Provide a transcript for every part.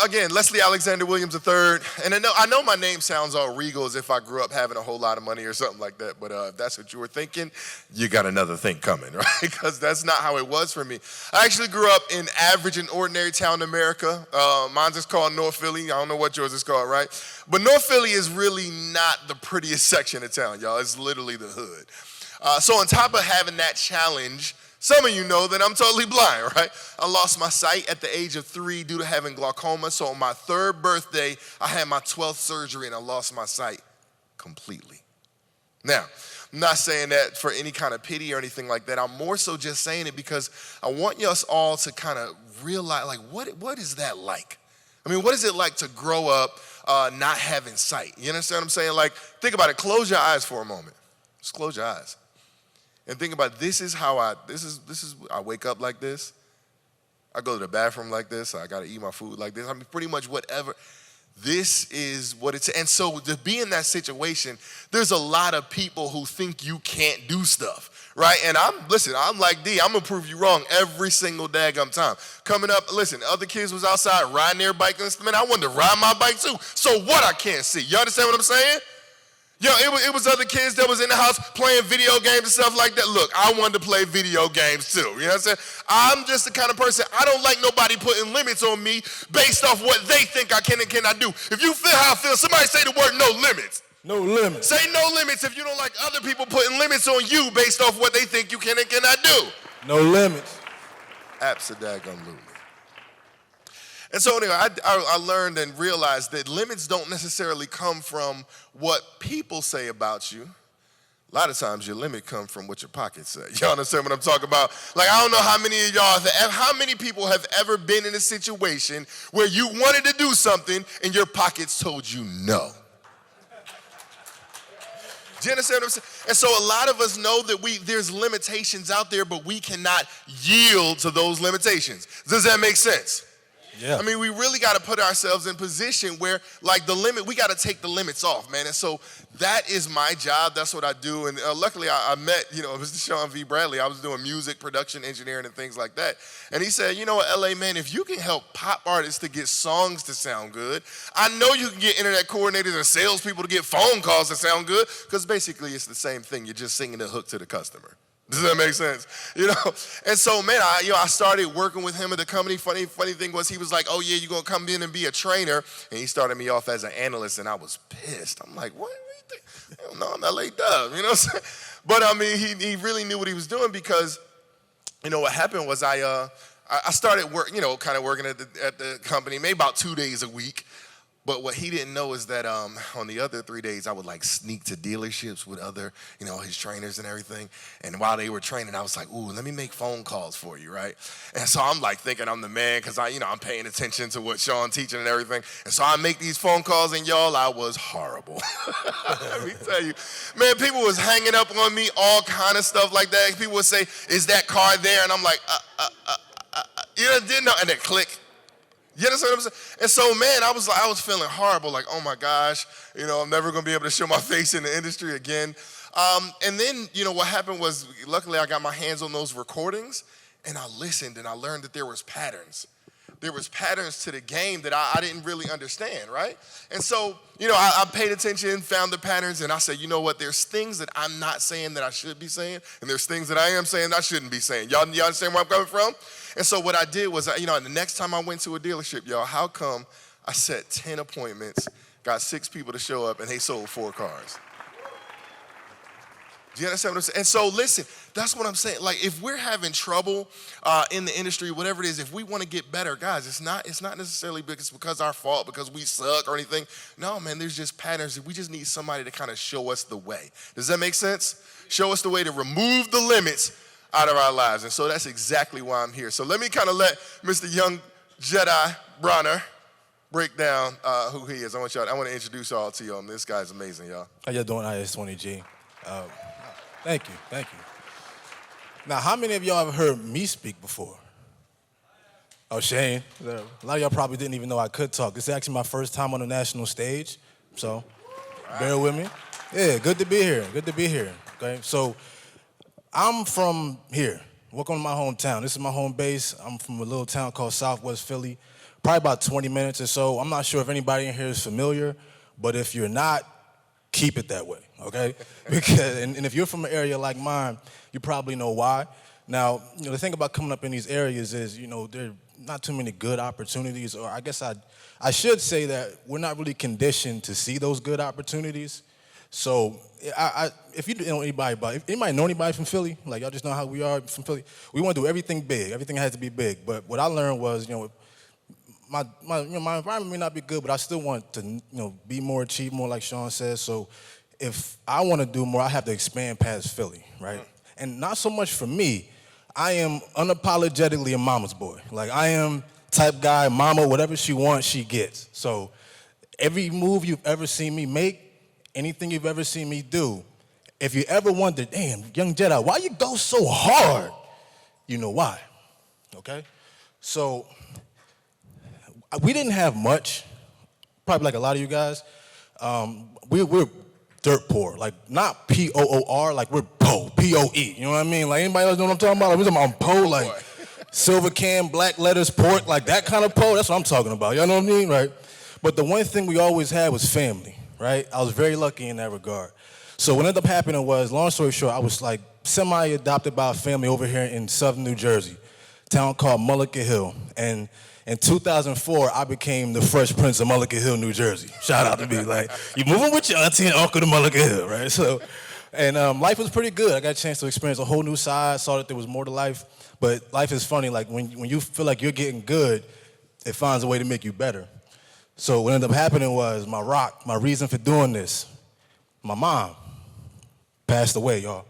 Again, Leslie Alexander Williams III. And I know my name sounds all regal as if I grew up having a whole lot of money or something like that. But if that's what you were thinking, you got another thing coming, right? Because that's not how it was for me. I actually grew up in average and ordinary town in America. Mine's just called North Philly. I don't know what yours is called, right? But North Philly is really not the prettiest section of town, y'all. It's literally the hood. So on top of having that challenge, some of you know that I'm totally blind, right? I lost my sight at the age of 3 due to having glaucoma. So on my 3rd birthday, I had my 12th surgery and I lost my sight completely. Now, I'm not saying that for any kind of pity or anything like that. I'm more so just saying it because I want us all to kind of realize, like, what is that like? I mean, what is it like to grow up not having sight? You understand what I'm saying? Like, think about it. Close your eyes for a moment. Just close your eyes. And think about this is how I wake up like this. I go to the bathroom like this. I got to eat my food like this. I mean, pretty much whatever. This is what it's, and so to be in that situation, there's a lot of people who think you can't do stuff, right? And I'm like D, I'm gonna prove you wrong every single daggum time. Coming up, listen, other kids was outside riding their bike, and man, I wanted to ride my bike too. So what I can't see, you understand what I'm saying? Yo, it was other kids that was in the house playing video games and stuff like that. Look, I wanted to play video games too. You know what I'm saying? I'm just the kind of person, I don't like nobody putting limits on me based off what they think I can and cannot do. If you feel how I feel, somebody say the word no limits. No limits. Say no limits if you don't like other people putting limits on you based off what they think you can and cannot do. No limits. Absolutely. And so anyway, I learned and realized that limits don't necessarily come from what people say about you. A lot of times your limit comes from what your pockets say. Y'all understand what I'm talking about? Like, I don't know how many of y'all, how many people have ever been in a situation where you wanted to do something and your pockets told you no. Do you understand what I'm saying? And so a lot of us know that there's limitations out there, but we cannot yield to those limitations. Does that make sense? Yeah. I mean, we really got to put ourselves in position where, like, we got to take the limits off, man. And so that is my job. That's what I do. And luckily, I met, Mr. Sean V. Bradley. I was doing music, production, engineering, and things like that. And he said, you know what, LA, man, if you can help pop artists to get songs to sound good, I know you can get internet coordinators and salespeople to get phone calls to sound good, because basically it's the same thing. You're just singing the hook to the customer. Does that make sense? And so, man, I started working with him at the company. Funny thing was, he was like, "Oh yeah, you're gonna come in and be a trainer," and he started me off as an analyst, and I was pissed. I'm like, "What do you think?" Hell no, I'm LA Dub, you know what I'm saying? But I mean, he really knew what he was doing, because, what happened was I started kind of working at the company, maybe about 2 days a week. But what he didn't know is that on the other 3 days, I would like sneak to dealerships with other, his trainers and everything. And while they were training, I was like, ooh, let me make phone calls for you, right? And so I'm like thinking I'm the man, because I'm paying attention to what Sean teaching and everything. And so I make these phone calls, and y'all, I was horrible. Let me tell you, man, people was hanging up on me, all kind of stuff like that. People would say, is that car there? And I'm like, didn't know, and then click. You understand what I'm saying? And so, man, I was feeling horrible, like, oh my gosh, I'm never gonna be able to show my face in the industry again. And then, what happened was, luckily I got my hands on those recordings, and I listened, and I learned that there was patterns. There was patterns to the game that I didn't really understand, right? And so, I paid attention, found the patterns, and I said, you know what, there's things that I'm not saying that I should be saying, and there's things that I am saying that I shouldn't be saying. Y'all understand where I'm coming from? And so what I did was, the next time I went to a dealership, y'all, how come I set 10 appointments, got 6 people to show up, and they sold 4 cars? Do you understand what I'm saying? And so listen, that's what I'm saying. Like, if we're having trouble in the industry, whatever it is, if we want to get better, guys, it's not necessarily because our fault, because we suck or anything. No, man, there's just patterns. We just need somebody to kind of show us the way. Does that make sense? Show us the way to remove the limits out of our lives. And so that's exactly why I'm here. So let me kind of let Mr. Young Jedi Bronner break down who he is. I want to introduce y'all to y'all. This guy's amazing, y'all. How y'all doing, IS20G? Thank you. Now, how many of y'all have heard me speak before? Oh, Shane. A lot of y'all probably didn't even know I could talk. This is actually my first time on a national stage, so bear with me. Yeah, good to be here. Okay, so I'm from here. Welcome to my hometown. This is my home base. I'm from a little town called Southwest Philly. probably about 20 minutes or so. I'm not sure if anybody in here is familiar, but if you're not, keep it that way, okay? Because and if you're from an area like mine, you probably know why. Now, the thing about coming up in these areas is, there are not too many good opportunities, or I guess I should say that we're not really conditioned to see those good opportunities. So, if you know anybody, if anybody know anybody from Philly, like y'all just know how we are from Philly, we want to do everything big. Everything has to be big. But what I learned was, my environment may not be good, but I still want to, be more, achieve more, like Sean says. So, if I want to do more, I have to expand past Philly, right? And not so much for me. I am unapologetically a mama's boy. Like, I am type guy, mama, whatever she wants, she gets. So every move you've ever seen me make, anything you've ever seen me do, if you ever wondered, damn, young Jedi, why you go so hard? You know why, okay? So we didn't have much, probably like a lot of you guys. We're dirt poor, like not P-O-O-R, like we're POE, P-O-E, you know what I mean? Like anybody else know what I'm talking about? Like, we're talking about POE, like silver can, black letters, port, like that kind of POE, that's what I'm talking about, you know what I mean, right? But the one thing we always had was family, right? I was very lucky in that regard. So what ended up happening was, long story short, I was like semi-adopted by a family over here in southern New Jersey, a town called Malik Hill. And in 2004, I became the Fresh Prince of Malik Hill, New Jersey. Shout out to me, like, you moving with your auntie and uncle to Malik Hill, right? So, and life was pretty good. I got a chance to experience a whole new side, saw that there was more to life. But life is funny, like when you feel like you're getting good, it finds a way to make you better. So what ended up happening was my rock, my reason for doing this, my mom passed away, y'all.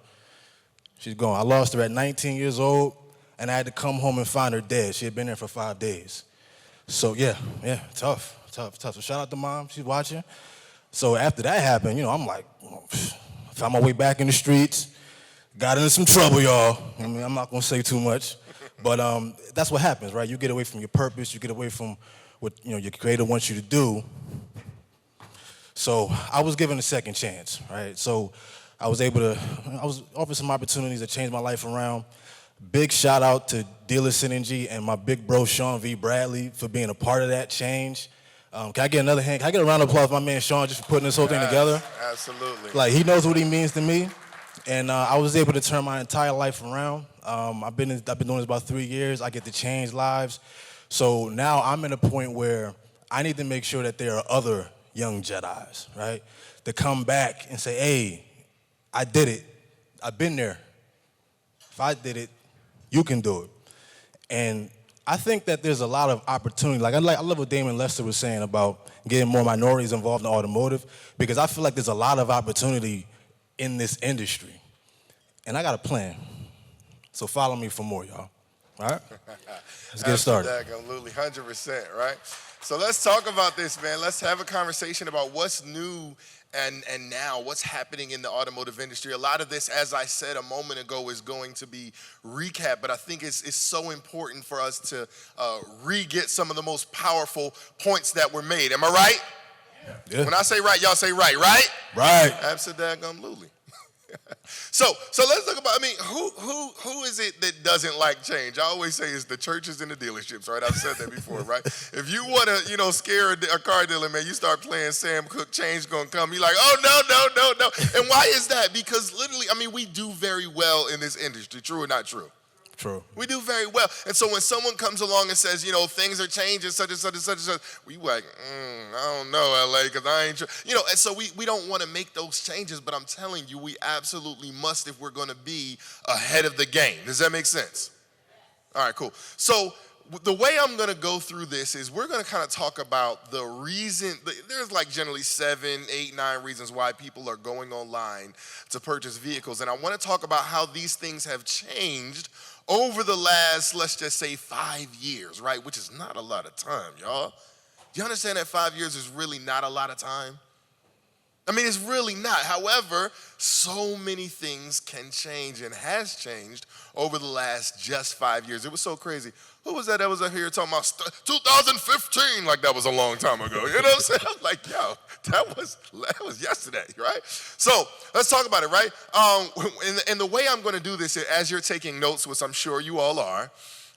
She's gone. I lost her at 19 years old, and I had to come home and find her dead. She had been there for 5 days. So yeah, tough. So shout out to Mom, she's watching. So after that happened, I'm like, found my way back in the streets, got into some trouble, y'all. I mean, I'm not gonna say too much, but that's what happens, right? You get away from your purpose, you get away from what your creator wants you to do. So I was given a second chance, right? So I was offered some opportunities that changed my life around. Big shout out to IS20G and my big bro Sean V. Bradley for being a part of that change. Can I get another hand? Can I get a round of applause for my man Sean just for putting this whole thing together? Absolutely. Like, he knows what he means to me. And I was able to turn my entire life around. I've been doing this about 3 years. I get to change lives. So now I'm at a point where I need to make sure that there are other young Jedis, right? To come back and say, hey, I did it. I've been there. If I did it, you can do it. And I think that there's a lot of opportunity. Like, I love what Damon Lester was saying about getting more minorities involved in automotive, because I feel like there's a lot of opportunity in this industry. And I got a plan. So follow me for more, y'all. All right? Let's get started. Absolutely, 100%, right? So let's talk about this, man. Let's have a conversation about what's new and now what's happening in the automotive industry. A lot of this, as I said a moment ago, is going to be recap, but I think it's so important for us to re-get some of the most powerful points that were made. Am I right? Yeah. When I say right, y'all say right? Right. Absolutely. So let's talk about, who is it that doesn't like change? I always say it's the churches and the dealerships, right? I've said that before, right? If you want to, scare a car dealer, man, you start playing Sam Cooke, change gonna come. You're like, oh, no. And why is that? Because literally, we do very well in this industry, true or not true? True. We do very well. And so when someone comes along and says, things are changing, such and such and such and such, we like, I don't know, LA, because I ain't sure. And so we don't want to make those changes, but I'm telling you, we absolutely must if we're going to be ahead of the game. Does that make sense? All right, cool. So the way I'm going to go through this is we're going to kind of talk about the reason. There's like generally 7, 8, 9 reasons why people are going online to purchase vehicles. And I want to talk about how these things have changed over the last, let's just say, 5 years, right? Which is not a lot of time, y'all. Do you understand that 5 years is really not a lot of time? It's really not. However, so many things can change and has changed over the last just 5 years. It was so crazy. Who was that was out here talking about 2015 like that was a long time ago? You know what I'm saying? I'm like, yo, that was yesterday, right? So let's talk about it, right? And the way I'm going to do this, as you're taking notes, which I'm sure you all are,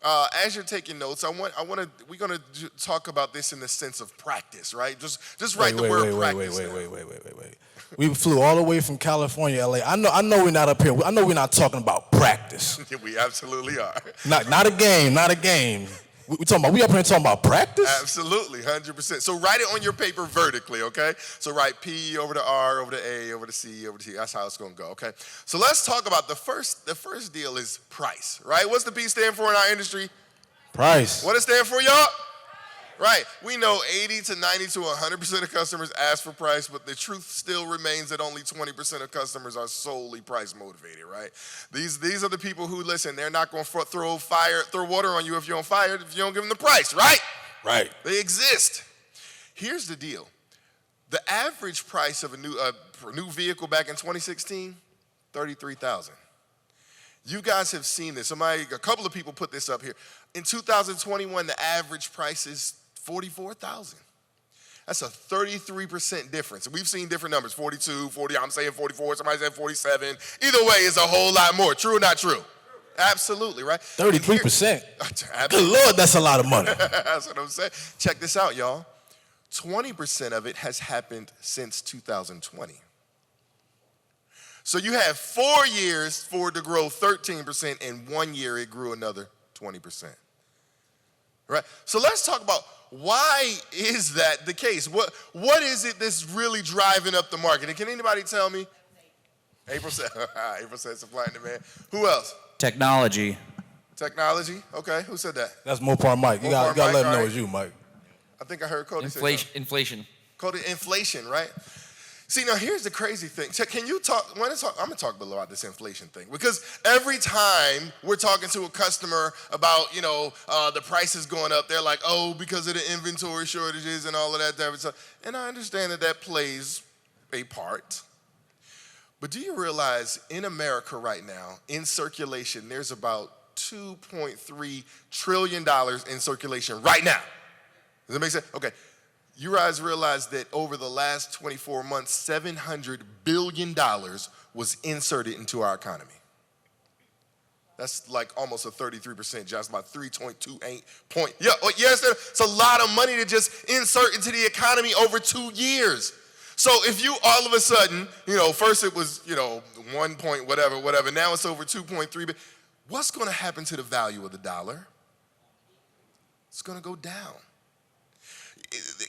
As you're taking notes, we're gonna talk about this in the sense of practice, right? Just write the word practice. Wait. We flew all the way from California, LA. I know we're not up here. I know we're not talking about practice. We absolutely are. Not a game. We up here talking about practice? Absolutely, 100%. So write it on your paper vertically, okay? So write P over the R, over the A, over the C, over the T. That's how it's gonna go, okay? So let's talk about the first deal is price, right? What's the P stand for in our industry? Price. What it stand for, y'all? Right. We know 80 to 90 to 100% of customers ask for price, but the truth still remains that only 20% of customers are solely price motivated, right? These are the people who, listen, they're not going to throw water on you if you're on fire if you don't give them the price, right? Right. They exist. Here's the deal. The average price of a new vehicle back in 2016, $33,000. You guys have seen this. A couple of people put this up here. In 2021, the average price is $44,000. That's a 33% difference. We've seen different numbers, 42, 40, I'm saying 44, somebody said 47. Either way, it's a whole lot more. True or not true? Absolutely, right? 33%? Good Lord, that's a lot of money. That's what I'm saying. Check this out, y'all. 20% of it has happened since 2020. So you have 4 years for it to grow 13%, and 1 year it grew another 20%. Right? So let's talk about why is that the case? What is it that's really driving up the market? And can anybody tell me? April said supply and demand. Who else? Technology. Technology? Okay, who said that? That's Mopar Mike. You got to let him know it's you, Mike. I think I heard Cody say Inflation. Cody, inflation, right? See, now here's the crazy thing. Can you talk, I'm gonna talk a little about this inflation thing, because every time we're talking to a customer about, the prices going up, they're like, oh, because of the inventory shortages and all of that type of stuff. And I understand that plays a part. But do you realize in America right now, in circulation, there's about $2.3 trillion in circulation right now? Does that make sense? Okay. You guys realize that over the last 24 months, $700 billion was inserted into our economy. That's like almost a 33%, just about 3.28 point. Yeah, yes, it's a lot of money to just insert into the economy over 2 years. So if you all of a sudden, first it was, 1 point whatever, now it's over 2.3 billion. What's going to happen to the value of the dollar? It's going to go down.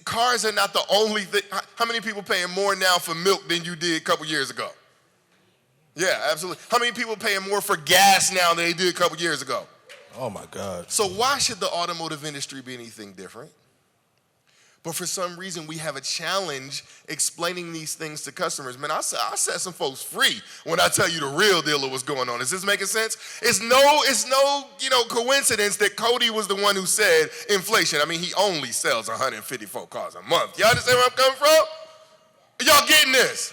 Cars are not the only thing. How many people paying more now for milk than you did a couple years ago? Yeah, absolutely. How many people paying more for gas now than they did a couple years ago? Oh, my God. So why should the automotive industry be anything different? But for some reason, we have a challenge explaining these things to customers. Man, I set some folks free when I tell you the real deal of what's going on. Is this making sense? It's no coincidence that Cody was the one who said inflation. I mean, he only sells 154 cars a month. Y'all understand where I'm coming from? Y'all getting this?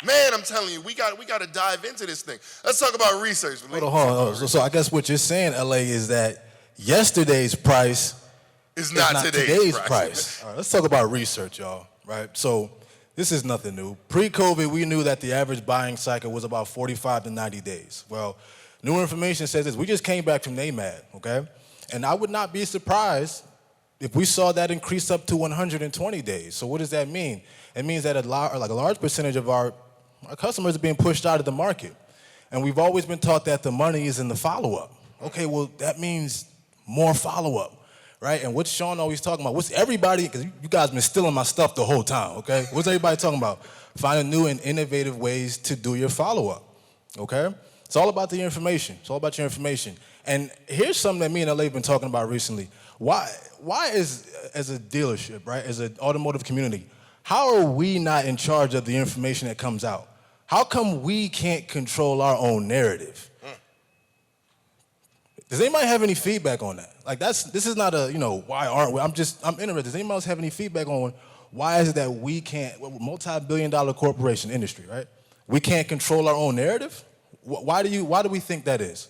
Man, I'm telling you, we got to dive into this thing. Let's talk about research. Hold on. So I guess what you're saying, LA, is that yesterday's price is not today's price. All right, let's talk about research, y'all, right? So this is nothing new. Pre-COVID, we knew that the average buying cycle was about 45 to 90 days. Well, new information says this. We just came back from NAMAD, okay? And I would not be surprised if we saw that increase up to 120 days. So what does that mean? It means that a large percentage of our customers are being pushed out of the market. And we've always been taught that the money is in the follow-up. Okay, well, that means more follow-up. Right, and what's Sean always talking about? What's everybody, because you guys been stealing my stuff the whole time, okay? What's everybody talking about? Finding new and innovative ways to do your follow-up, okay? It's all about the information. It's all about your information. And here's something that me and LA have been talking about recently. Why is, as a dealership, right, as an automotive community, how are we not in charge of the information that comes out? How come we can't control our own narrative? Does anybody have any feedback on that? Like this is not a, why aren't we? I'm interested. Does anybody else have any feedback on why is it that we can't, multi-billion-dollar corporation industry, right? We can't control our own narrative? Why do we think that is?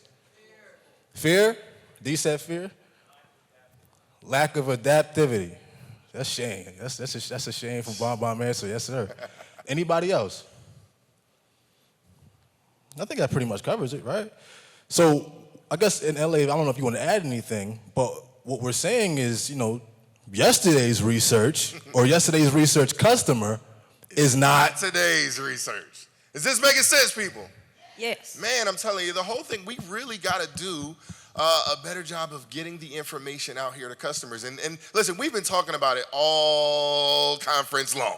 Fear? D said fear? Lack of adaptivity. That's shame. That's a shame from Bon Bon Answer. Yes, sir. Anybody else? I think that pretty much covers it, right? So I guess in LA, I don't know if you want to add anything, but what we're saying is, yesterday's research or yesterday's research customer is not today's research. Is this making sense, people? Yes. Man, I'm telling you, the whole thing, we really got to do a better job of getting the information out here to customers. And listen, we've been talking about it all conference long.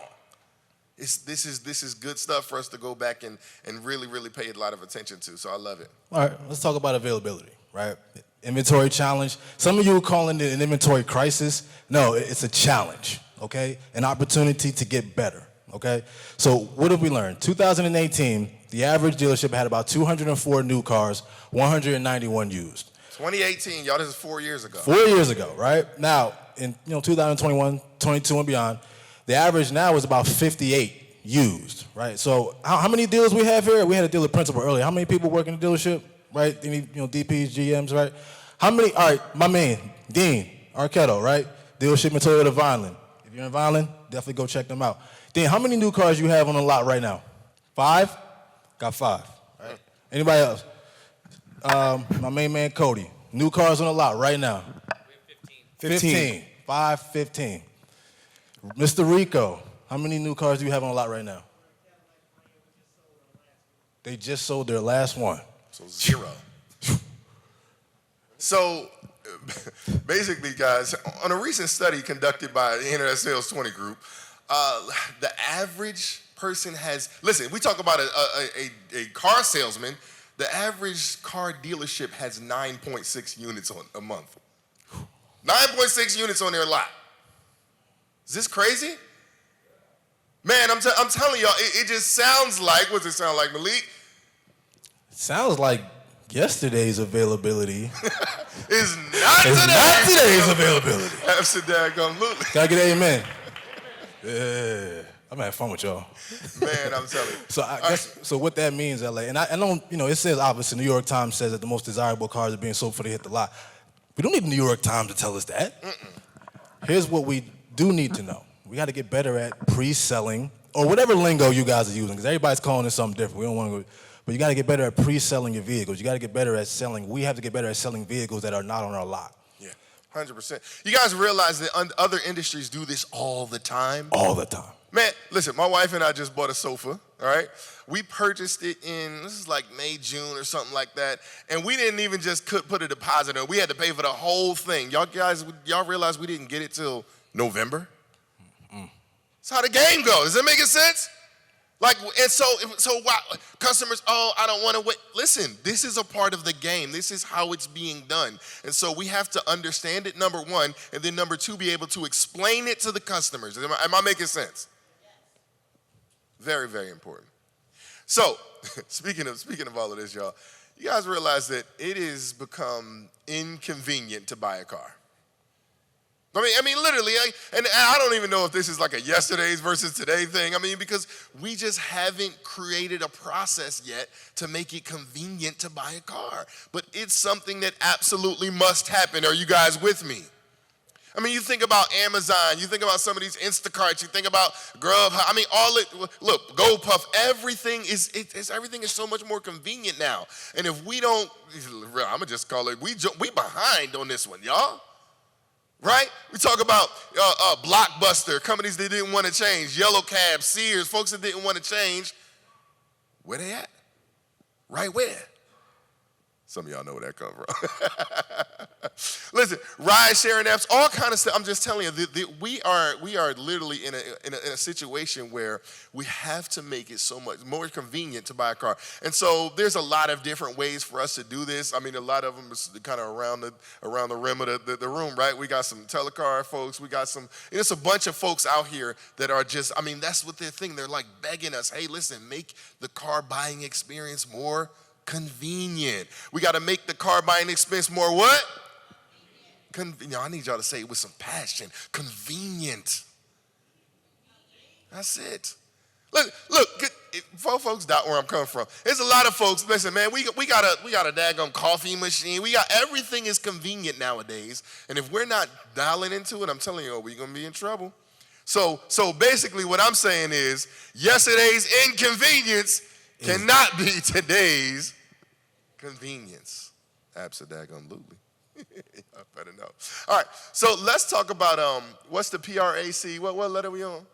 This is good stuff for us to go back and really, really pay a lot of attention to. So I love it. All right, let's talk about availability, right? Inventory challenge. Some of you are calling it an inventory crisis. No, it's a challenge, okay? An opportunity to get better, okay? So what have we learned? 2018, the average dealership had about 204 new cars, 191 used. 2018, y'all, this is 4 years ago. 4 years ago, right? Now, in 2021, 22 and beyond, the average now is about 58 used, right? So how many dealers we have here? We had a dealer principal earlier. How many people work in the dealership, right? Any, DPs, GMs, right? How many, all right, my man, Dean Arquetto, right? Dealership in Toyota Vineland. If you're in Vineland, definitely go check them out. Dean, how many new cars you have on the lot right now? 5? Got 5, right? Anybody else? My main man, Cody. New cars on the lot right now. We have 15. 15. Mr. Rico, how many new cars do you have on the lot right now? They just sold their last one. So 0. So basically, guys, on a recent study conducted by the Internet Sales 20 Group, the average person has, listen, we talk about a car salesman, the average car dealership has 9.6 units a month. 9.6 units on their lot. Is this crazy? Man, I'm telling y'all, it just sounds like, what does it sound like, Malik? It sounds like yesterday's availability is not today's availability. Absolutely. Gotta get an amen. Yeah. I'm having fun with y'all. Man, I'm telling you. So I guess, so what that means, LA, and I don't, it says obviously, New York Times says that the most desirable cars are being sold before they hit the lot. We don't need the New York Times to tell us that. Here's what we do need to know. We got to get better at pre-selling, or whatever lingo you guys are using, because everybody's calling it something different. We don't want to go, but you got to get better at pre-selling your vehicles. You got to get better at selling. We have to get better at selling vehicles that are not on our lot. Yeah, 100%. You guys realize that other industries do this all the time? All the time. Man, listen, my wife and I just bought a sofa, all right? We purchased it this is like May, June or something like that, and we didn't even just put a deposit in. We had to pay for the whole thing. Y'all realize we didn't get it till November? That's how the game goes. Is that making sense? Like, and so why, customers, I don't want to wait. Listen, this is a part of the game. This is how it's being done. And so we have to understand it, number one, and then number two, be able to explain it to the customers. Am I making sense? Very, very important. So, speaking of all of this, y'all, you guys realize that it has become inconvenient to buy a car. I mean, literally, and I don't even know if this is like a yesterday's versus today thing. I mean, because we just haven't created a process yet to make it convenient to buy a car. But it's something that absolutely must happen. Are you guys with me? I mean, you think about Amazon, you think about some of these Instacarts, you think about Grubhub. I mean, look, GoPuff, everything is so much more convenient now. And if we don't, I'm gonna just call it, we behind on this one, y'all. Right? We talk about Blockbuster, companies that didn't want to change, Yellow Cab, Sears, folks that didn't want to change. Where they at? Right where? Some of y'all know where that come from. Listen, ride sharing apps, all kind of stuff. I'm just telling you, we are literally in a situation where we have to make it so much more convenient to buy a car. And so there's a lot of different ways for us to do this. I mean, a lot of them is kind of around the rim of the room, right? We got some telecar folks. We got some, it's a bunch of folks out here that are just, I mean, that's what they're thinking. They're like begging us, hey, listen, make the car buying experience more convenient. We got to make the car buying experience more what? I need y'all to say it with some passion. Convenient. That's it. Look, folks doubt where I'm coming from. There's a lot of folks, listen, man, we got a daggone coffee machine. Everything is convenient nowadays. And if we're not dialing into it, I'm telling you, we're going to be in trouble. So basically what I'm saying is yesterday's inconvenience cannot be today's convenience. Absolutely. I better know. All right, so let's talk about what's the PRAC? What letter we on?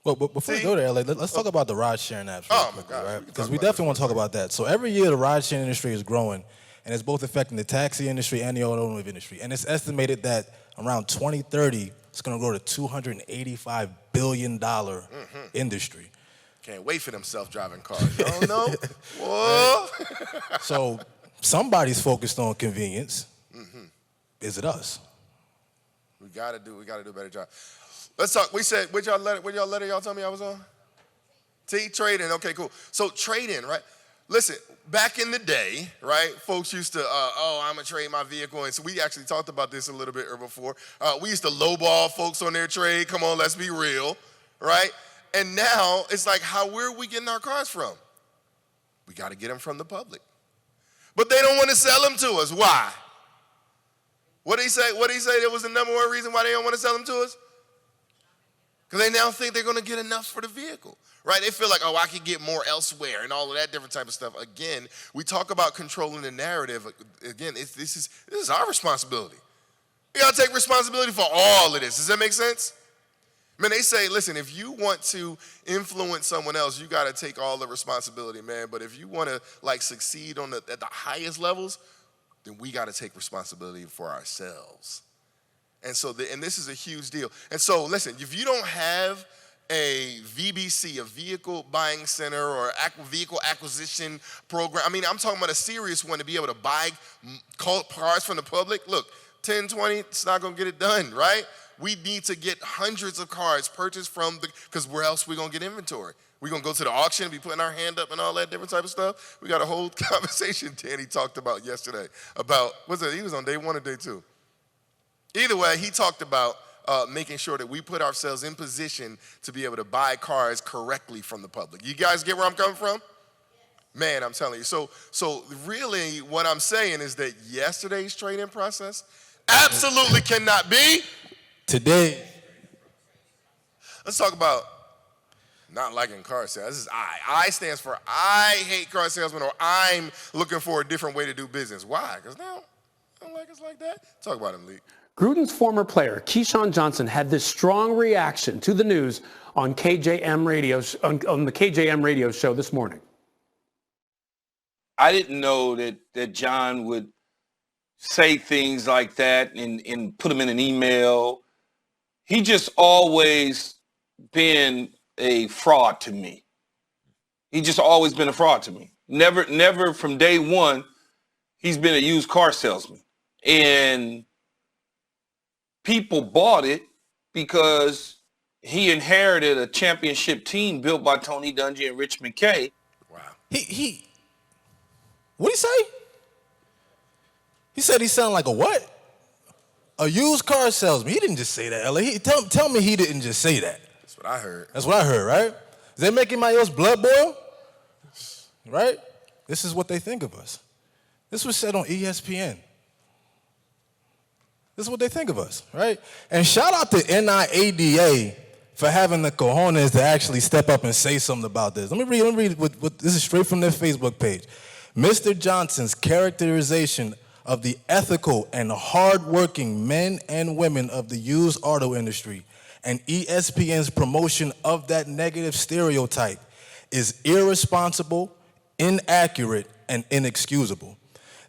Well, but before we go there, LA, let's talk about the ride-sharing apps real quickly, right? Because we definitely want to talk about that. So every year, the ride-sharing industry is growing, and it's both affecting the taxi industry and the automotive industry. And it's estimated that around 2030, it's going to grow to $285 billion industry. Can't wait for them self-driving cars. You don't know? Whoa. So somebody's focused on convenience. Is it us? We gotta do a better job. Let's talk. We said, what y'all letter y'all tell me I was on? T, trade-in. Okay, cool. So trade-in, right? Listen, back in the day, right, folks used to, I'm gonna trade my vehicle. And so we actually talked about this a little bit before. We used to lowball folks on their trade. Come on, let's be real, right? And now it's like, where are we getting our cars from? We gotta get them from the public. But they don't want to sell them to us. Why? What did he say? That was the number one reason why they don't want to sell them to us? Because they now think they're going to get enough for the vehicle, right? They feel like, I could get more elsewhere and all of that different type of stuff. Again, we talk about controlling the narrative. Again, this is our responsibility. We got to take responsibility for all of this. Does that make sense? Man, they say, listen, if you want to influence someone else, you got to take all the responsibility, man. But if you want to succeed at the highest levels, then we got to take responsibility for ourselves. And so, and this is a huge deal. And so, listen, if you don't have a VBC, a vehicle buying center, or vehicle acquisition program, I'm talking about a serious one to be able to buy cars from the public. Look, 10, 20, it's not going to get it done, right? We need to get hundreds of cars purchased because where else we going to get inventory? We're going to go to the auction, be putting our hand up and all that different type of stuff. We got a whole conversation Danny talked about yesterday about, he was on day 1 or day 2? Either way, he talked about making sure that we put ourselves in position to be able to buy cars correctly from the public. You guys get where I'm coming from? Man, I'm telling you. So really what I'm saying is that yesterday's trade-in process absolutely cannot be today. Let's talk about not liking car sales. This is I. I stands for I hate car salesmen, or I'm looking for a different way to do business. Why? Because now I don't like us like that. Talk about him, Malik. Gruden's former player, Keyshawn Johnson, had this strong reaction to the news on KJM radio, on the KJM radio show this morning. I didn't know that John would say things like that and put them in an email. He just always been a fraud to me. He just always been a fraud to me. Never from day one, he's been a used car salesman. And people bought it because he inherited a championship team built by Tony Dungy and Rich McKay. Wow. What'd he say? He said he sounded like a what? A used car salesman. He didn't just say that, L.A. Tell me he didn't just say that. That's what I heard. That's what I heard, right? Is that making my else blood boil? Right? This is what they think of us. This was said on ESPN. This is what they think of us, right? And shout out to NIADA for having the cojones to actually step up and say something about this. Let me read what this is straight from their Facebook page. Mr. Johnson's characterization of the ethical and hardworking men and women of the used auto industry and ESPN's promotion of that negative stereotype is irresponsible, inaccurate, and inexcusable.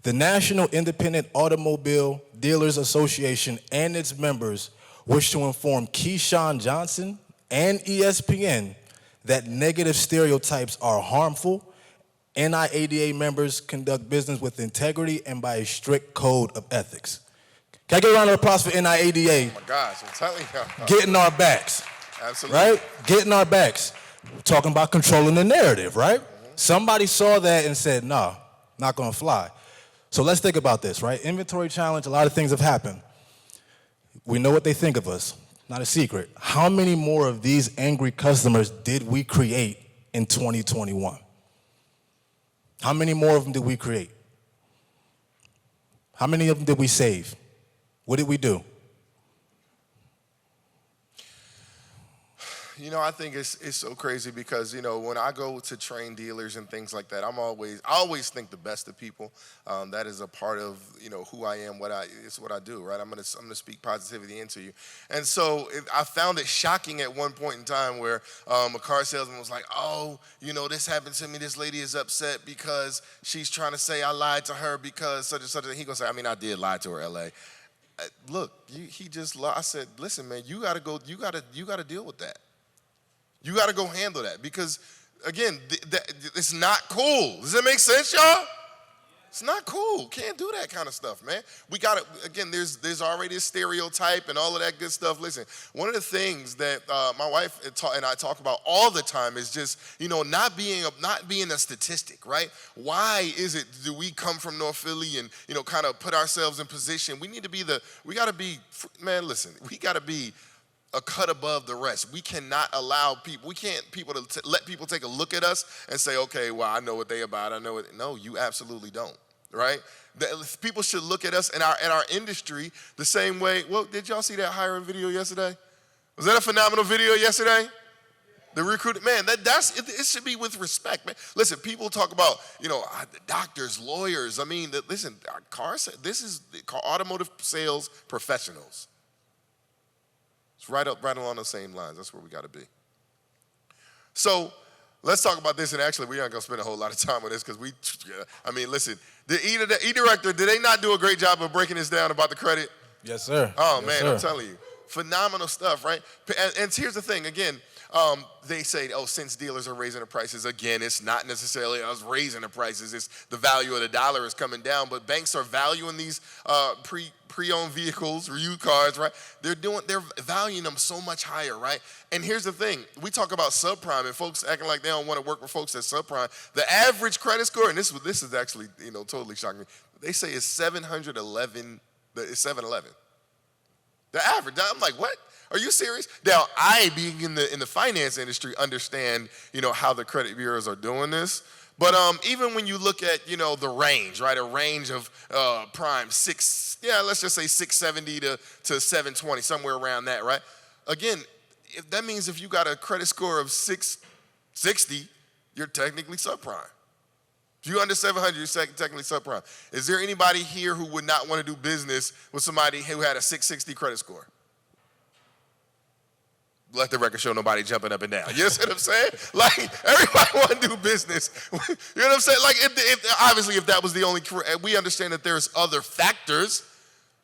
The National Independent Automobile Dealers Association and its members wish to inform Keyshawn Johnson and ESPN that negative stereotypes are harmful. NIADA members conduct business with integrity and by a strict code of ethics. Can I get a round of applause for NIADA? Oh my gosh, I'm telling you. Getting our backs. Absolutely. Right? Getting our backs. We're talking about controlling the narrative, right? Mm-hmm. Somebody saw that and said, nah, not gonna fly. So let's think about this, right? Inventory challenge, a lot of things have happened. We know what they think of us, not a secret. How many more of these angry customers did we create in 2021? How many more of them did we create? How many of them did we save? What did we do? You know, I think it's so crazy because, you know, when I go to train dealers and things like that, I always think the best of people. That is a part of, you know, who I am, it's what I do, right? I'm gonna speak positivity into you. And so I found it shocking at one point in time where a car salesman was like, oh, you know, this happened to me. This lady is upset because she's trying to say I lied to her because such and such. And he gonna say, I mean, I did lie to her, LA. Look, he just lied. I said, listen, man, you gotta deal with that. You got to go handle that because, again, it's not cool. Does that make sense, y'all? It's not cool. Can't do that kind of stuff, man. We got to, again, there's already a stereotype and all of that good stuff. Listen, one of the things that my wife and I talk about all the time is just, you know, not being a statistic, right? Why do we come from North Philly and, you know, kind of put ourselves in position? We got to be, we got to be a cut above the rest. We cannot allow people, let people take a look at us and say, okay, well, I know what they about. I know it. No, you absolutely don't, right? People should look at us in our industry the same way. Well, did y'all see that hiring video yesterday? Was that a phenomenal video yesterday? The recruiting, man, it should be with respect, man. Listen, people talk about, you know, doctors, lawyers. I mean, listen, this is automotive sales professionals. Right along the same lines. That's where we got to be. So let's talk about this. And actually, we aren't going to spend a whole lot of time on this because listen, the E-Director, did they not do a great job of breaking this down about the credit? Yes, sir. Oh, yes, man, sir. I'm telling you. Phenomenal stuff, right? And here's the thing. Again, they say, oh, since dealers are raising the prices, again, it's not necessarily us raising the prices. It's the value of the dollar is coming down. But banks are valuing these pre-owned vehicles, used cars, right? They're valuing them so much higher, right? And here's the thing. We talk about subprime and folks acting like they don't want to work with folks at subprime. The average credit score, and this is actually, you know, totally shocking me. They say it's 711. It's 711. The average. I'm like, what? Are you serious? Now, I, being in the finance industry, understand, you know, how the credit bureaus are doing this. But even when you look at, you know, the range, right, a range of prime, let's just say 670 to 720, somewhere around that, right? Again, that means if you got a credit score of 660, you're technically subprime. If you're under 700, you're technically subprime. Is there anybody here who would not want to do business with somebody who had a 660 credit score? Let the record show nobody jumping up and down. You know what I'm saying? Like, everybody want to do business. You know what I'm saying? Like, obviously, if that was the only, we understand that there's other factors,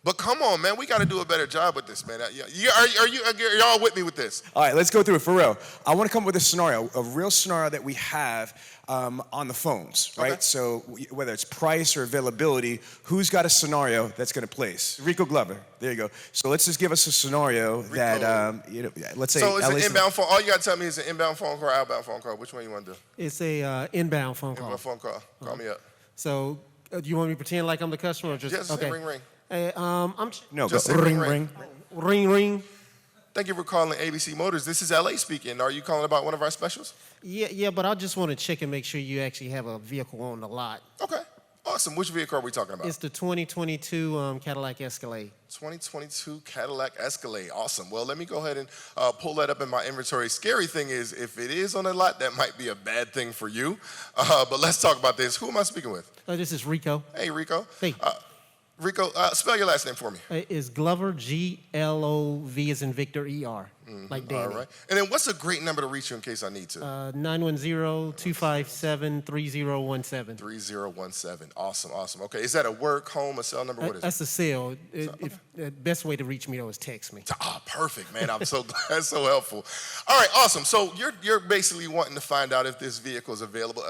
but come on, man, we got to do a better job with this, man. Are y'all with me with this? All right, let's go through it for real. I want to come up with a scenario, a real scenario that we have on the phones, right? Okay. So whether it's price or availability, who's got a scenario that's going to place? Rico Glover. There you go. So let's just give us a scenario that, let's say. So it's an inbound phone. All you got to tell me is an inbound phone call or outbound phone call. Which one you want to do? It's a inbound phone call. Inbound phone call. Call me up. So do you want me to pretend like I'm the customer or just? Just okay. say ring, ring. Hey, No, Just go. say ring, ring. Ring, ring. Thank you for calling ABC Motors. This is LA speaking. Are you calling about one of our specials? Yeah, but I just want to check and make sure you actually have a vehicle on the lot. Okay. Awesome. Which vehicle are we talking about? It's the 2022 Cadillac Escalade. 2022 Cadillac Escalade. Awesome. Well, let me go ahead and pull that up in my inventory. Scary thing is, if it is on the lot, that might be a bad thing for you. But let's talk about this. Who am I speaking with? This is Rico. Hey, Rico. Hey. Rico, spell your last name for me. It's Glover, Glov as in Victor, ER, like Danny. All right. And then what's a great number to reach you in case I need to? 910-257-3017. 3017. Awesome. Okay. Is that a work, home, a cell number? What is That's a cell. The best way to reach me, though, is text me. Perfect, man. I'm so glad. That's so helpful. All right, awesome. So you're basically wanting to find out if this vehicle is available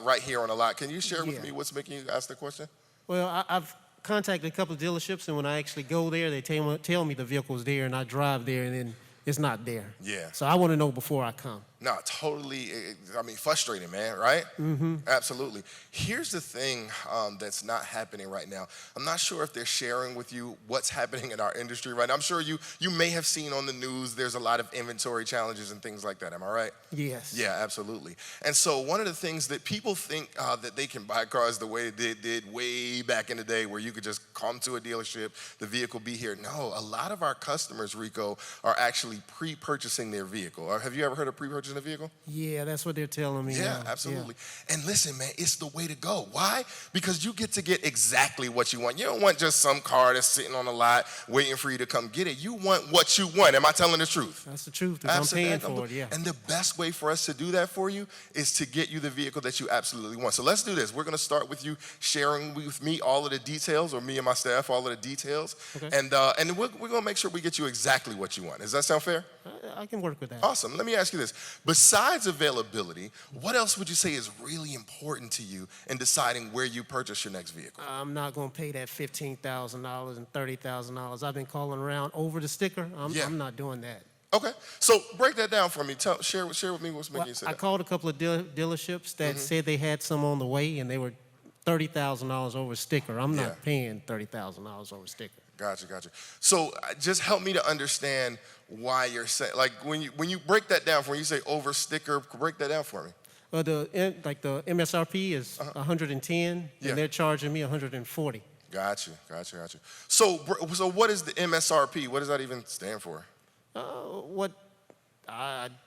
right here on the lot. Can you share with me what's making you ask the question? Well, I've contacted a couple of dealerships, and when I actually go there, they tell me the vehicle's there, and I drive there, and then it's not there. Yeah. So I want to know before I come. No, totally. I mean, frustrating, man, right? Mm-hmm. Absolutely. Here's the thing that's not happening right now. I'm not sure if they're sharing with you what's happening in our industry right now. I'm sure you may have seen on the news there's a lot of inventory challenges and things like that. Am I right? Yes. Yeah, absolutely. And so one of the things that people think that they can buy cars the way they did way back in the day, where you could just come to a dealership, the vehicle be here. No, a lot of our customers, Rico, are actually actually pre-purchasing their vehicle. Or have you ever heard of pre-purchasing a vehicle? Yeah, that's what they're telling me. Yeah, absolutely. And listen, man, it's the way to go. Why? Because you get to get exactly what you want. You don't want just some car that's sitting on the lot waiting for you to come get it. You want what you want. Am I telling the truth? That's the truth. I'm paying for it, yeah. And the best way for us to do that for you is to get you the vehicle that you absolutely want. So let's do this. We're going to start with you sharing with me all of the details, or me and my staff, all of the details. Okay. And we're going to make sure we get you exactly what you want. Does that sound fair? I can work with that. Awesome. Let me ask you this. Besides availability, what else would you say is really important to you in deciding where you purchase your next vehicle? I'm not going to pay that $15,000 and $30,000. I've been calling around over the sticker. I'm not doing that. Okay. So break that down for me. Share with me what's making you say that. I called a couple of dealerships that said they had some on the way, and they were $30,000 over sticker. I'm not paying $30,000 over sticker. Gotcha. So just help me to understand why you're saying, like when you break that down for me, you say over sticker, break that down for me. Well, the MSRP is 110, and they're charging me 140. Gotcha. So what is the MSRP? What does that even stand for? I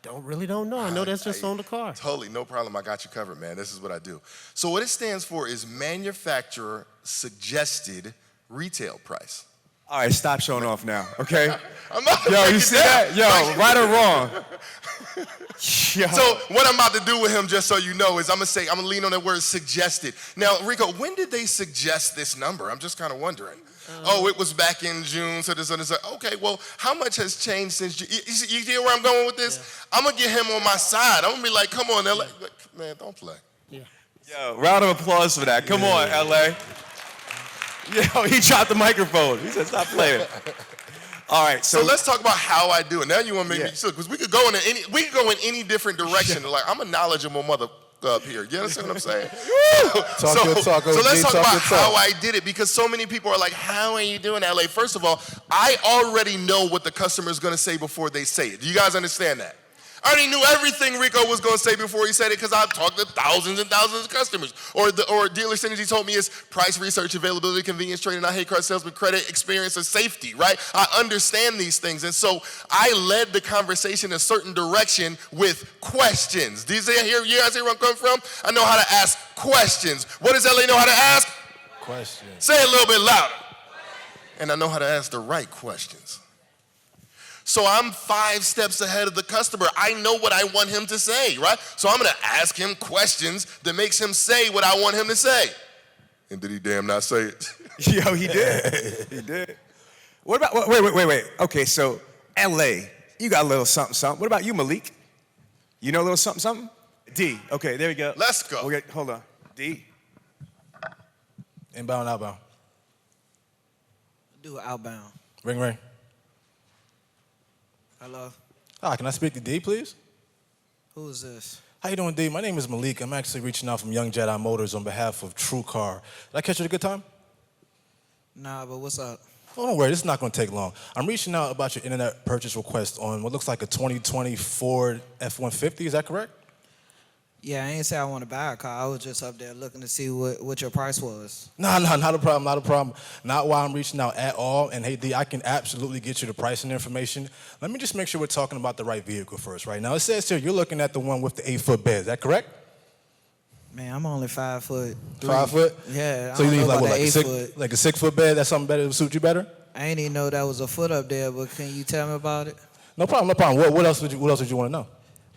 don't know. I know that's just on the car. Totally, no problem. I got you covered, man. This is what I do. So what it stands for is manufacturer suggested retail price. All right, stop showing off now, okay? I'm not Yo, you see that? Yo, right or wrong? Yo. So what I'm about to do with him, just so you know, is I'm gonna lean on that word suggested. Now, Rico, when did they suggest this number? I'm just kind of wondering. It was back in June, so this and this. Okay, well, how much has changed since you hear where I'm going with this? Yeah. I'm gonna get him on my side. I'm gonna be like, come on, LA. Man, don't play. Yeah. Yo, round of applause for that. Come on, LA. Yo, he dropped the microphone. He said, stop playing. All right, so let's talk about how I do it. Now you want to make me sick, because we could go in any different direction. Like, I'm a knowledgeable mother up here. You understand what I'm saying? So let's talk about how I did it, because so many people are like, how are you doing, LA? First of all, I already know what the customer is going to say before they say it. Do you guys understand that? I already knew everything Rico was going to say before he said it, because I've talked to thousands and thousands of customers. Or dealer synergy told me it's price, research, availability, convenience, trading, I hate car salesman, credit, experience, and safety, right? I understand these things. And so I led the conversation a certain direction with questions. Do you guys hear where I'm coming from? I know how to ask questions. What does LA know how to ask? Questions. Say it a little bit louder. And I know how to ask the right questions. So I'm 5 steps ahead of the customer. I know what I want him to say, right? So I'm gonna ask him questions that makes him say what I want him to say. And did he damn not say it? Yo, he did. He did. What about, wait. Okay, so LA, you got a little something. What about you, Malik? You know a little something? D, okay, there we go. Let's go. Okay, hold on, D. Inbound, outbound. Do outbound. Ring. Hello? Hi, can I speak to D, please? Who is this? How you doing, D? My name is Malik. I'm actually reaching out from Young Jedi Motors on behalf of True Car. Did I catch you at a good time? Nah, but what's up? Oh, don't worry. This is not going to take long. I'm reaching out about your internet purchase request on what looks like a 2020 Ford F-150. Is that correct? Yeah, I ain't say I want to buy a car. I was just up there looking to see what your price was. No, not a problem. Not why I'm reaching out at all. And hey, D, I can absolutely get you the pricing information. Let me just make sure we're talking about the right vehicle first, right? Now, it says here you're looking at the one with the 8-foot bed. Is that correct? Man, I'm only 5 foot. 5 foot? Yeah. So you need like a 6-foot bed? That's something better to suit you better? I ain't even know that was a foot up there, but can you tell me about it? No problem. What else would you want to know?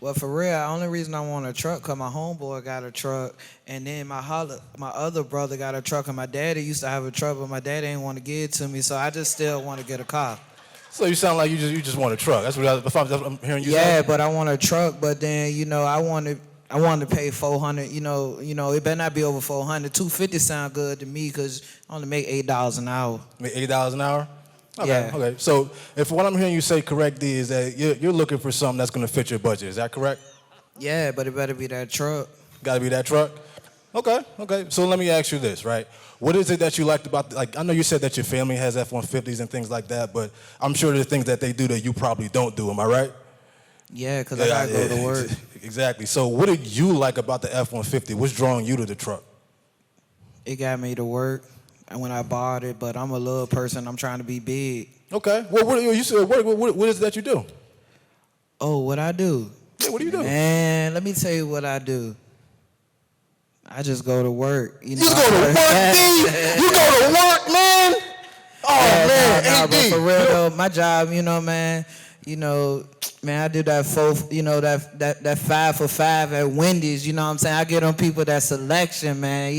Well, for real, the only reason I want a truck because my homeboy got a truck, and then my other brother got a truck, and my daddy used to have a truck, but my daddy ain't want to give it to me, so I just still want to get a car. So you sound like you just want a truck. That's what I'm hearing you say. Yeah, but I want a truck, but then I want to pay $400. It better not be over $400. $250 sound good to me because I only make $8 an hour. Make $8 an hour? Okay, yeah. Okay. So if what I'm hearing you say correct, D, is that you're looking for something that's going to fit your budget. Is that correct? Yeah, but it better be that truck. Got to be that truck? Okay. So let me ask you this, right? What is it that you liked about, I know you said that your family has F-150s and things like that, but I'm sure there's things that they do that you probably don't do. Am I right? Yeah, because I got to go to work. Exactly. So what did you like about the F-150? What's drawing you to the truck? It got me to work when I bought it, but I'm a little person. I'm trying to be big. Okay. Well, what is it that you do? Oh, what I do? Yeah, what do you do? Man, let me tell you what I do. I just go to work. You go to work, D? You go to work, man? Oh, man. Nah, Hey, but D, for real though, my job, man, man, I do that that 5 for 5 at Wendy's, you know what I'm saying? I get on people that selection, man,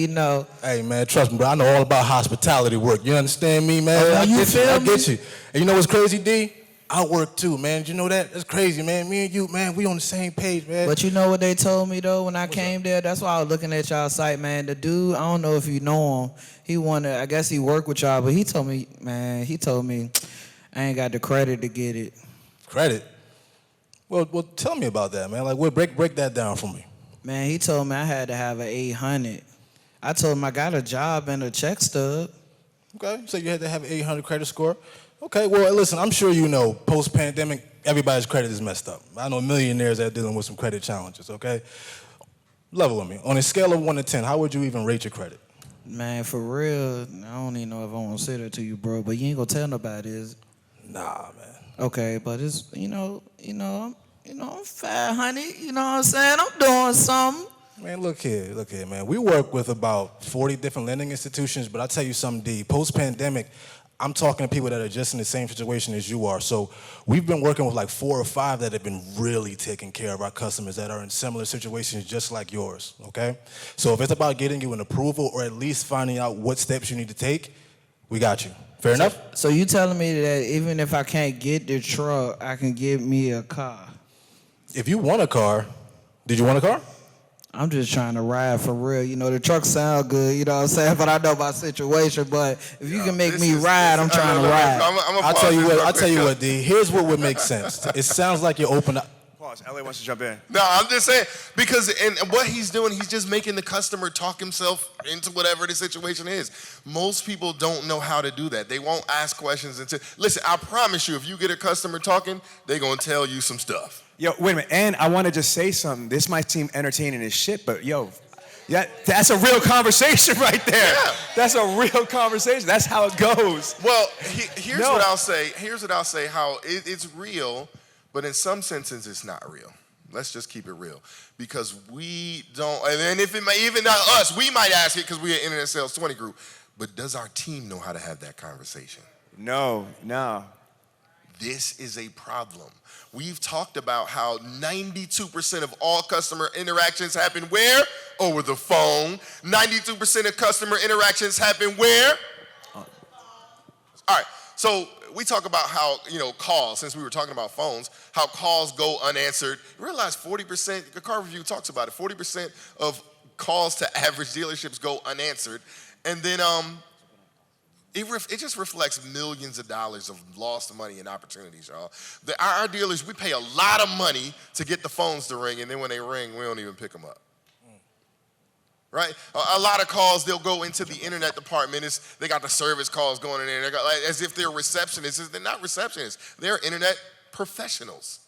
Hey, man, trust me, bro. I know all about hospitality work. You understand me, man? Oh, I you get you. feel I me? get you. And you know what's crazy, D? I work too, man. You know that? That's crazy, man. Me and you, man, we on the same page, man. But you know what they told me though when I came there? That's why I was looking at y'all site, man. The dude, I don't know if you know him. I guess he worked with y'all, but he told me, I ain't got the credit to get it. Credit? Well, tell me about that, man. Like, break that down for me. Man, he told me I had to have an 800. I told him I got a job and a check stub. Okay, so you had to have an 800 credit score. Okay, well, listen, I'm sure you know, post-pandemic, everybody's credit is messed up. I know millionaires that are dealing with some credit challenges, okay? Level with me. On a scale of 1 to 10, how would you even rate your credit? Man, for real, I don't even know if I want to say that to you, bro, but you ain't gonna tell nobody, is it? Nah, man. Okay, but it's, I'm 500, you know what I'm saying? I'm doing something. Man, look here, man. We work with about 40 different lending institutions, but I'll tell you something, D. Post-pandemic, I'm talking to people that are just in the same situation as you are. So we've been working with like 4 or 5 that have been really taking care of our customers that are in similar situations just like yours, okay? So if it's about getting you an approval or at least finding out what steps you need to take, we got you. Fair enough? So you telling me that even if I can't get the truck, I can get me a car? If you want a car, did you want a car? I'm just trying to ride for real. The truck sound good, you know what I'm saying? But I know my situation. But if you can make me ride, I'm trying to ride. I'll tell you what, D. Here's what would make sense. It sounds like you're open up. Pause. LA wants to jump in. No, I'm just saying, because and what he's doing, he's just making the customer talk himself into whatever the situation is. Most people don't know how to do that. They won't ask questions until, listen, I promise you, if you get a customer talking, they're going to tell you some stuff. Yo, wait a minute. And I want to just say something. This might seem entertaining as shit, but yo, that's a real conversation right there. Yeah. That's a real conversation. That's how it goes. Well, here's what I'll say. Here's what I'll say, how it's real, but in some senses it's not real. Let's just keep it real. Because we don't, and if it may, even not us, we might ask it because we're an Internet Sales 20 group, but does our team know how to have that conversation? No. This is a problem. We've talked about how 92% of all customer interactions happen where? Over the phone. 92% of customer interactions happen where? All right, so we talk about how, calls, since we were talking about phones, how calls go unanswered. You realize 40%, the car review talks about it, 40% of calls to average dealerships go unanswered. And then it just reflects millions of dollars of lost money and opportunities, y'all. Our dealers, we pay a lot of money to get the phones to ring, and then when they ring, we don't even pick them up. Right? A lot of calls, they'll go into the internet department. They got the service calls going in there. They got, as if they're receptionists. They're not receptionists. They're internet professionals.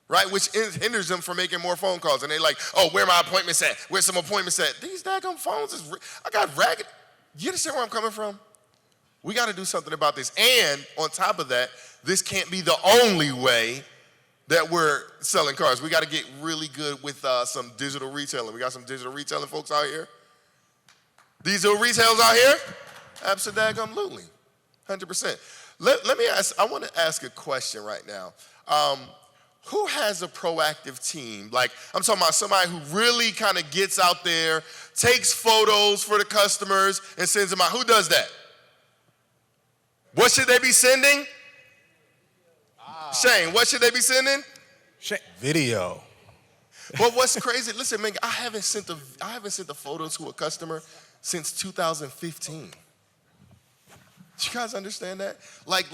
Right? Which hinders them from making more phone calls. And they're like, oh, where my appointments at? Where's some appointments at? These daggone phones I got ragged. You understand where I'm coming from? We got to do something about this. And on top of that, this can't be the only way that we're selling cars. We got to get really good with some digital retailing. We got some digital retailing folks out here. Digital retailers out here? Absolutely. 100%. Let me ask, I want to ask a question right now. Who has a proactive team? Like, I'm talking about somebody who really kind of gets out there, takes photos for the customers, and sends them out. Who does that? What should they be sending? Shane, what should they be sending? Video. Well, what's crazy? Listen, man, I haven't sent a photo to a customer since 2015. Do you guys understand that? Like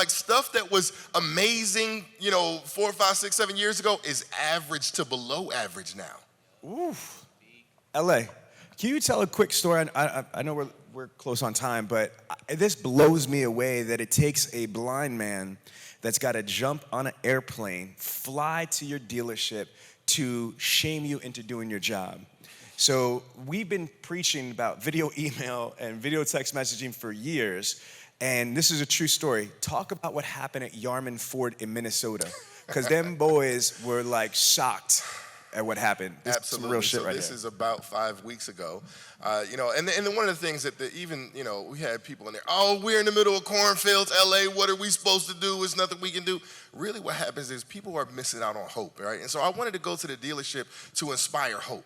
stuff that was amazing, 4, 5, 6, 7 years ago is average to below average now. Oof. LA, can you tell a quick story? I know we're close on time, but this blows me away that it takes a blind man that's got to jump on an airplane, fly to your dealership to shame you into doing your job. So we've been preaching about video email and video text messaging for years, and this is a true story. Talk about what happened at Yarman Ford in Minnesota. Because them boys were like shocked at what happened. This is some Absolutely. real shit So right this here. is about 5 weeks ago. And then one of the things that we had people in there, oh, we're in the middle of cornfields, LA, what are we supposed to do? There's nothing we can do. Really what happens is people are missing out on hope, right? And so I wanted to go to the dealership to inspire hope.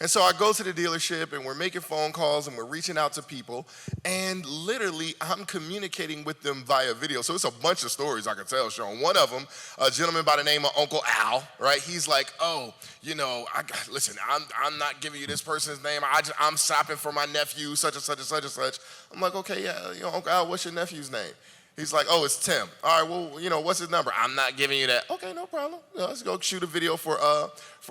And so I go to the dealership and we're making phone calls and we're reaching out to people and literally I'm communicating with them via video. So it's a bunch of stories I can tell, Sean. One of them, a gentleman by the name of Uncle Al, right? He's like, oh, listen, I'm not giving you this person's name. I'm shopping for my nephew, such and such and such and such. I'm like, okay, yeah, Uncle Al, what's your nephew's name? He's like, oh, it's Tim. All right, well, what's his number? I'm not giving you that. Okay, no problem. Let's go shoot a video for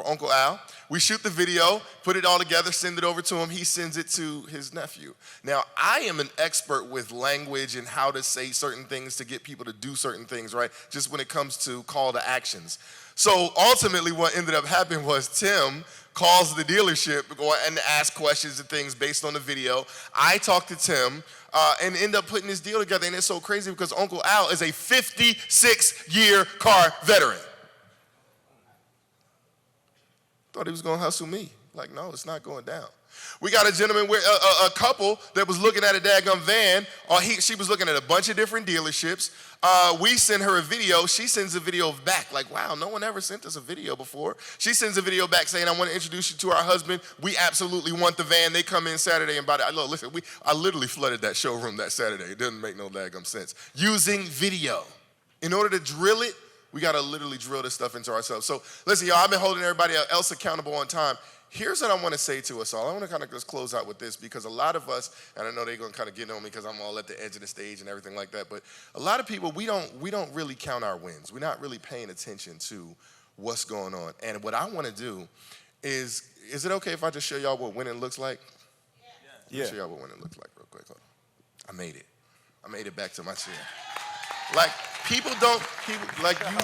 Uncle Al. We shoot the video, put it all together, send it over to him. He sends it to his nephew. Now, I am an expert with language and how to say certain things to get people to do certain things, right? Just when it comes to call to actions. So ultimately what ended up happening was Tim calls the dealership and asks questions and things based on the video. I talk to Tim and end up putting this deal together. And it's so crazy because Uncle Al is a 56-year car veteran. Thought he was going to hustle me. Like, no, it's not going down. We got a gentleman, a couple that was looking at a daggum van. She was looking at a bunch of different dealerships. We send her a video. She sends a video back like, wow, no one ever sent us a video before. She sends a video back saying, I want to introduce you to our husband. We absolutely want the van. They come in Saturday and buy it. Look, listen, I literally flooded that showroom that Saturday. It doesn't make no daggum sense. Using video. In order to drill it, we got to literally drill this stuff into ourselves. So listen, y'all, I've been holding everybody else accountable on time. Here's what I want to say to us all. I want to kind of just close out with this because a lot of us, and I know they're going to kind of get on me because I'm all at the edge of the stage and everything like that, but a lot of people, we don't really count our wins. We're not really paying attention to what's going on. And what I want to do is it okay if I just show y'all what winning looks like? Yeah. Let me show y'all what winning looks like real quick. Hold on. I made it. I made it back to my chair. Like, you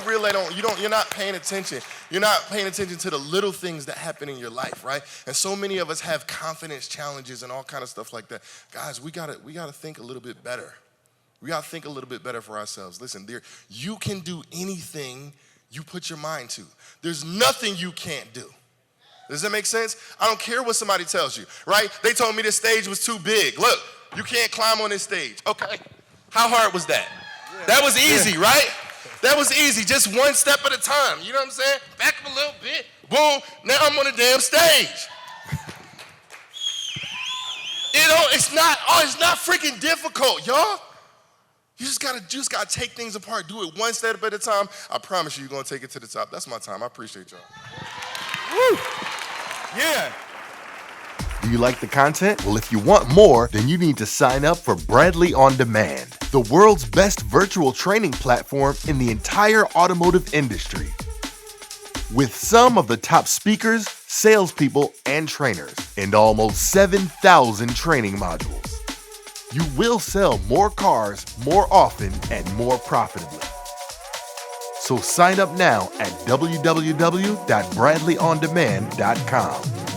really don't, you're not paying attention. You're not paying attention to the little things that happen in your life, right? And so many of us have confidence challenges and all kind of stuff like that. Guys, we gotta think a little bit better. We gotta think a little bit better for ourselves. Listen, you can do anything you put your mind to. There's nothing you can't do. Does that make sense? I don't care what somebody tells you, right? They told me this stage was too big. Look, you can't climb on this stage. Okay, how hard was that? That was easy, right? That was easy, just one step at a time. You know what I'm saying? Back up a little bit, boom, now I'm on the damn stage. It's not freaking difficult, y'all. You just gotta take things apart, do it one step at a time. I promise you're gonna take it to the top. That's my time, I appreciate y'all. Woo! Yeah. Do you like the content? Well, if you want more, then you need to sign up for Bradley On Demand, the world's best virtual training platform in the entire automotive industry. With some of the top speakers, salespeople, and trainers, and almost 7,000 training modules. You will sell more cars more often and more profitably. So sign up now at www.bradleyondemand.com.